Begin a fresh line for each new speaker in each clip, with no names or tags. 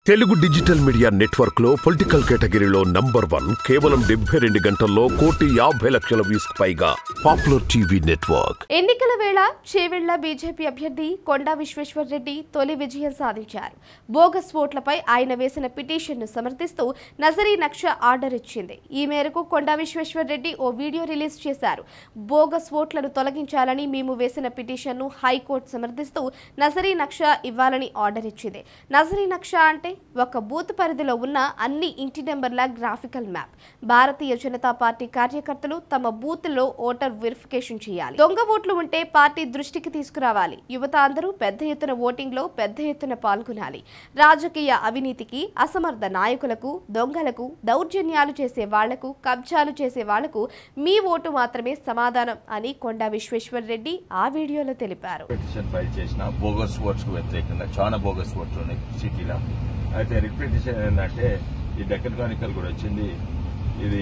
Telugu digital media network లో political కేటగిరీలో number 1 కేవలం 72 గంటల్లో 1,50,00,000 వ్యూస్ పైగా పాపులర్ టీవీ నెట్వర్క్.
ఎన్నికల వేళ చేవెళ్ల బీజేపీ అభ్యర్థి కొండా విశ్వేశ్వర్ రెడ్డి తొలి విజయం సాధించారు. బోగస్ ఓట్లపై ఆయన వేసిన పిటిషన్ను సమర్థిస్తూ నజరీ నక్ష ఆర్డర్ ఇచ్చింది. ఈ మేరకు కొండా విశ్వేశ్వర్ రెడ్డి ఓ వీడియో రిలీజ్ చేశారు. బోగస్ ఓట్లను తొలగించాలని మేము వేసిన పిటిషన్ను హైకోర్టు సమర్థిస్తూ నజరీ నక్ష ఇవ్వాలని ఆర్డర్ ఇచ్చింది. నజరీ నక్ష అంటే ఒక బూత్ పరిధిలో ఉన్న అన్ని ఇంటి నెంబర్ల graphical map. Bharatiya Janata party కార్యకర్తలు తమ బూత్లో ఓటర్ వెరిఫికేషన్ చేయాలి. దొంగ ఓట్లు ఉంటే పార్టీ దృష్టికి తీసుకురావాలి. యువత అందరూ పెద్ద ఎత్తున ఓటింగ్లో పెద్ద ఎత్తున పాల్గొనాలి. రాజకీయ అవినీతికి, అసమర్థ నాయకులకు, దొంగలకు, దౌర్జన్యాలు చేసే వాళ్లకు, కబ్జాలు చేసే వాళ్లకు మీ ఓటు మాత్రమే సమాధానం అని కొండా విశ్వేశ్వర్ రెడ్డి ఆ వీడియోలో తెలిపారు.
అయితే రిపిటిషన్ ఏంటంటే ఈ డెక్కన్ క్రానికల్ కూడా వచ్చింది. ఇది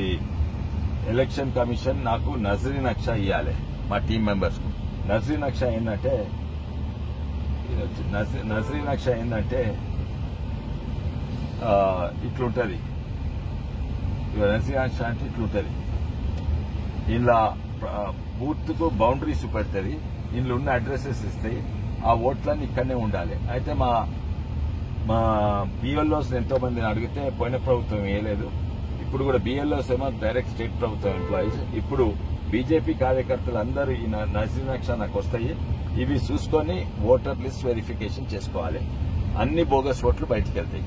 ఎలక్షన్ కమిషన్ నాకు నజరీ నక్ష ఇవ్వాలి మా టీం మెంబర్స్ కు. నజరీ నక్ష ఏంటంటే ఇట్లుంటది. నజరీ నక్ష అంటే ఇట్లుంటది. ఇలా బూత్ కు బౌండరీస్ పెడుతుంది. ఇందులో ఉన్న అడ్రసెస్ ఇస్తాయి. ఆ ఓట్లన్నీ ఇక్కడనే ఉండాలి. అయితే మా బిఎల్ఓస్ ఎంతో మందిని అడిగితే పోయిన ప్రభుత్వం వేయలేదు. ఇప్పుడు కూడా బిఎల్ఓస్ ఏమో డైరెక్ట్ స్టేట్ ప్రభుత్వం ఎంప్లాయీస్. ఇప్పుడు బీజేపీ కార్యకర్తలు అందరూ ఈ నజరీ నక్ష నాకు వస్తాయి. ఇవి చూసుకొని ఓటర్ లిస్ట్ వెరిఫికేషన్ చేసుకోవాలి. అన్ని బోగస్ ఓట్లు బయటికి వెళ్తాయి.